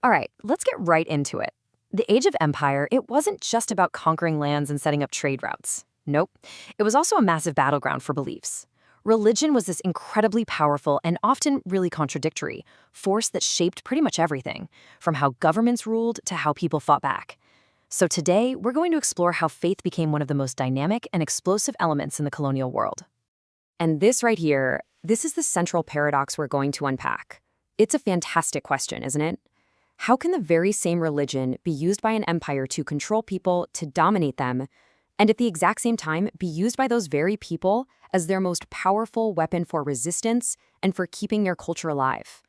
All right, let's get right into it. The Age of Empire, it wasn't just about conquering lands and setting up trade routes. Nope. It was also a massive battleground for beliefs. Religion was this incredibly powerful and often really contradictory force that shaped pretty much everything, from how governments ruled to how people fought back. So today, we're going to explore how faith became one of the most dynamic and explosive elements in the colonial world. And this right here, this is the central paradox we're going to unpack. It's a fantastic question, isn't it? How can the very same religion be used by an empire to control people, to dominate them, and at the exact same time be used by those very people as their most powerful weapon for resistance and for keeping their culture alive?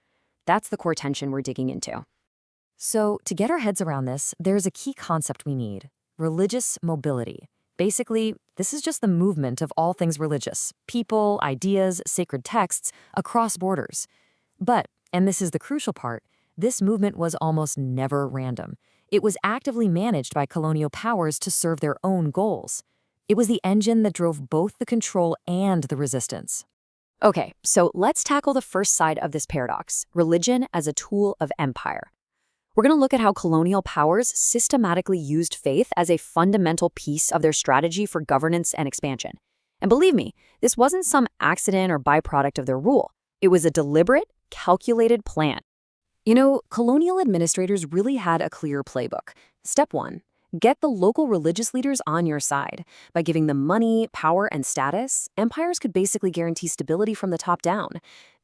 That's the core tension we're digging into. So, to get our heads around this, there's a key concept we need: religious mobility. Basically, this is just the movement of all things religious, people, ideas, sacred texts, across borders. But, and this is the crucial part, this movement was almost never random. It was actively managed by colonial powers to serve their own goals. It was the engine that drove both the control and the resistance. Okay, so let's tackle the first side of this paradox: religion as a tool of empire. We're going to look at how colonial powers systematically used faith as a fundamental piece of their strategy for governance and expansion. And believe me, this wasn't some accident or byproduct of their rule. It was a deliberate, calculated plan. Colonial administrators really had a clear playbook. Step 1, get the local religious leaders on your side. By giving them money, power, and status, empires could basically guarantee stability from the top down.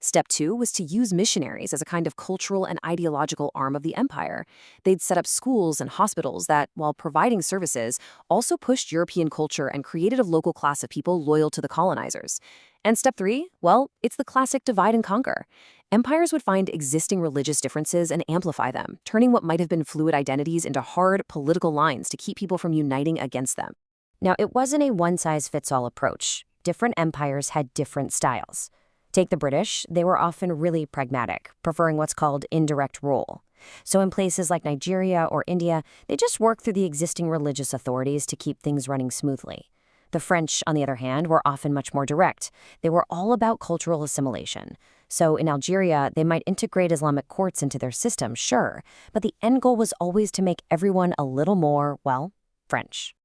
Step 2 was to use missionaries as a kind of cultural and ideological arm of the empire. They'd set up schools and hospitals that, while providing services, also pushed European culture and created a local class of people loyal to the colonizers. And step 3, well, it's the classic divide and conquer. Empires would find existing religious differences and amplify them, turning what might have been fluid identities into hard political lines to keep people from uniting against them. Now, it wasn't a one-size-fits-all approach. Different empires had different styles. Take the British, they were often really pragmatic, preferring what's called indirect rule. So in places like Nigeria or India, they just worked through the existing religious authorities to keep things running smoothly. The French, on the other hand, were often much more direct. They were all about cultural assimilation. So in Algeria, they might integrate Islamic courts into their system, sure, but the end goal was always to make everyone a little more, well, French.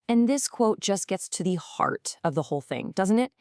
And this quote just gets to the heart of the whole thing, doesn't it?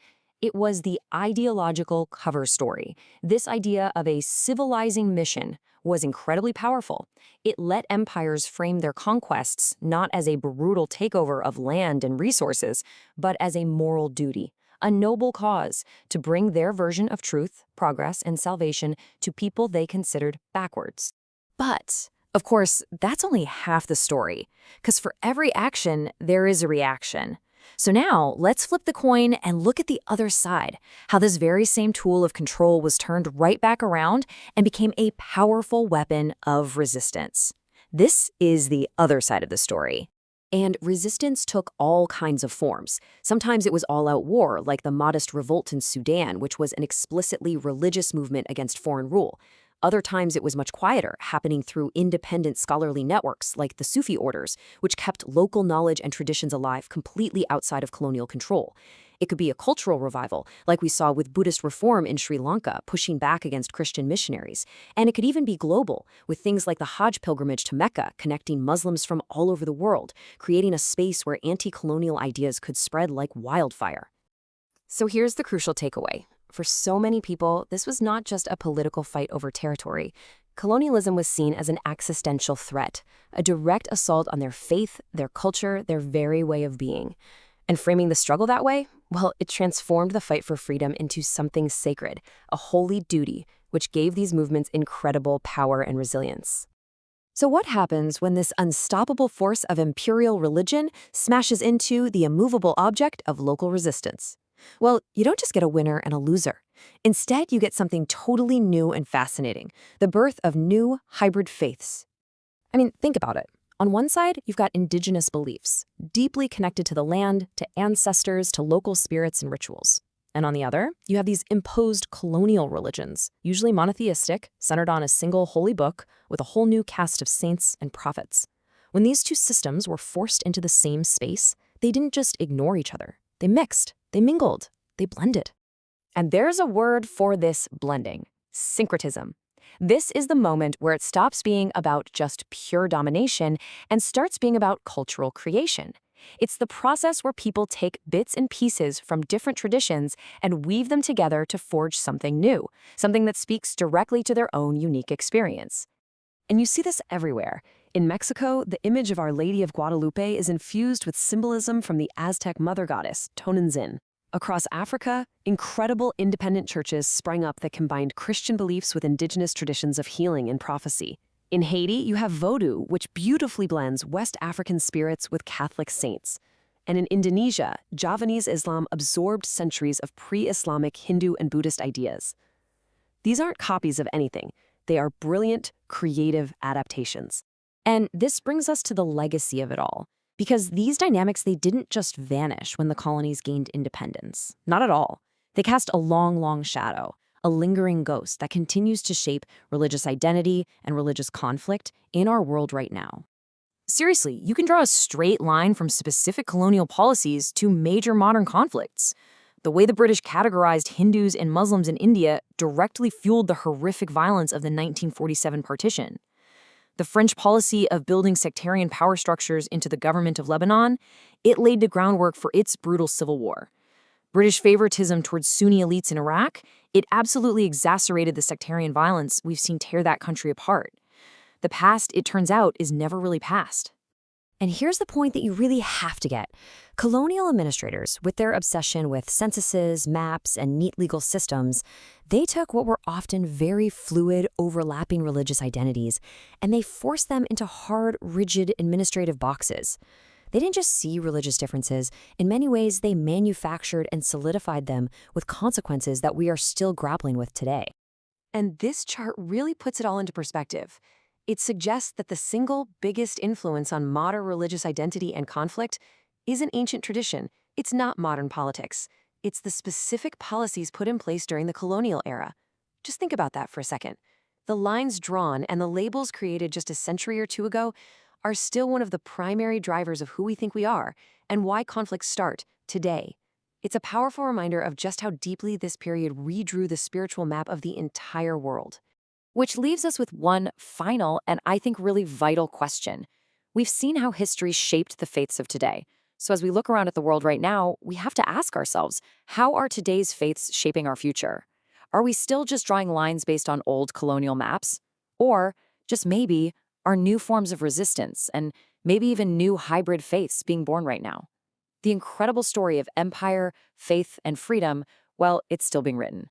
It was the ideological cover story. This idea of a civilizing mission was incredibly powerful. It let empires frame their conquests not as a brutal takeover of land and resources, but as a moral duty, a noble cause to bring their version of truth, progress, and salvation to people they considered backwards. But, of course, that's only half the story, because for every action, there is a reaction. So now, let's flip the coin and look at the other side, how this very same tool of control was turned right back around and became a powerful weapon of resistance. This is the other side of the story. And resistance took all kinds of forms. Sometimes it was all-out war, like the modest revolt in Sudan, which was an explicitly religious movement against foreign rule. Other times it was much quieter, happening through independent scholarly networks like the Sufi orders, which kept local knowledge and traditions alive completely outside of colonial control. It could be a cultural revival, like we saw with Buddhist reform in Sri Lanka, pushing back against Christian missionaries. And it could even be global, with things like the Hajj pilgrimage to Mecca, connecting Muslims from all over the world, creating a space where anti-colonial ideas could spread like wildfire. So here's the crucial takeaway. For so many people, this was not just a political fight over territory. Colonialism was seen as an existential threat, a direct assault on their faith, their culture, their very way of being. And framing the struggle that way, well, it transformed the fight for freedom into something sacred, a holy duty, which gave these movements incredible power and resilience. So what happens when this unstoppable force of imperial religion smashes into the immovable object of local resistance? Well, you don't just get a winner and a loser. Instead, you get something totally new and fascinating: the birth of new hybrid faiths. I mean, think about it. On one side, you've got indigenous beliefs, deeply connected to the land, to ancestors, to local spirits and rituals. And on the other, you have these imposed colonial religions, usually monotheistic, centered on a single holy book with a whole new cast of saints and prophets. When these two systems were forced into the same space, they didn't just ignore each other. They mixed, they mingled, they blended. And there's a word for this blending: syncretism. This is the moment where it stops being about just pure domination and starts being about cultural creation. It's the process where people take bits and pieces from different traditions and weave them together to forge something new, something that speaks directly to their own unique experience. And you see this everywhere. In Mexico, the image of Our Lady of Guadalupe is infused with symbolism from the Aztec mother goddess, Tonantzin. Across Africa, incredible independent churches sprang up that combined Christian beliefs with indigenous traditions of healing and prophecy. In Haiti, you have Voodoo, which beautifully blends West African spirits with Catholic saints. And in Indonesia, Javanese Islam absorbed centuries of pre-Islamic Hindu and Buddhist ideas. These aren't copies of anything. They are brilliant, creative adaptations. And this brings us to the legacy of it all. Because these dynamics, they didn't just vanish when the colonies gained independence. Not at all. They cast a long, long shadow, a lingering ghost that continues to shape religious identity and religious conflict in our world right now. Seriously, you can draw a straight line from specific colonial policies to major modern conflicts. The way the British categorized Hindus and Muslims in India directly fueled the horrific violence of the 1947 partition. The French policy of building sectarian power structures into the government of Lebanon, it laid the groundwork for its brutal civil war. British favoritism towards Sunni elites in Iraq, it absolutely exacerbated the sectarian violence we've seen tear that country apart. The past, it turns out, is never really past. And here's the point that you really have to get. Colonial administrators, with their obsession with censuses, maps, and neat legal systems, they took what were often very fluid, overlapping religious identities, and they forced them into hard, rigid administrative boxes. They didn't just see religious differences. In many ways, they manufactured and solidified them with consequences that we are still grappling with today. And this chart really puts it all into perspective. It suggests that the single biggest influence on modern religious identity and conflict is an ancient tradition. It's not modern politics. It's the specific policies put in place during the colonial era. Just think about that for a second. The lines drawn and the labels created just a century or two ago are still one of the primary drivers of who we think we are and why conflicts start today. It's a powerful reminder of just how deeply this period redrew the spiritual map of the entire world. Which leaves us with one final and I think really vital question. We've seen how history shaped the faiths of today. So as we look around at the world right now, we have to ask ourselves, how are today's faiths shaping our future? Are we still just drawing lines based on old colonial maps? Or, just maybe, are new forms of resistance and maybe even new hybrid faiths being born right now? The incredible story of empire, faith, and freedom, well, it's still being written.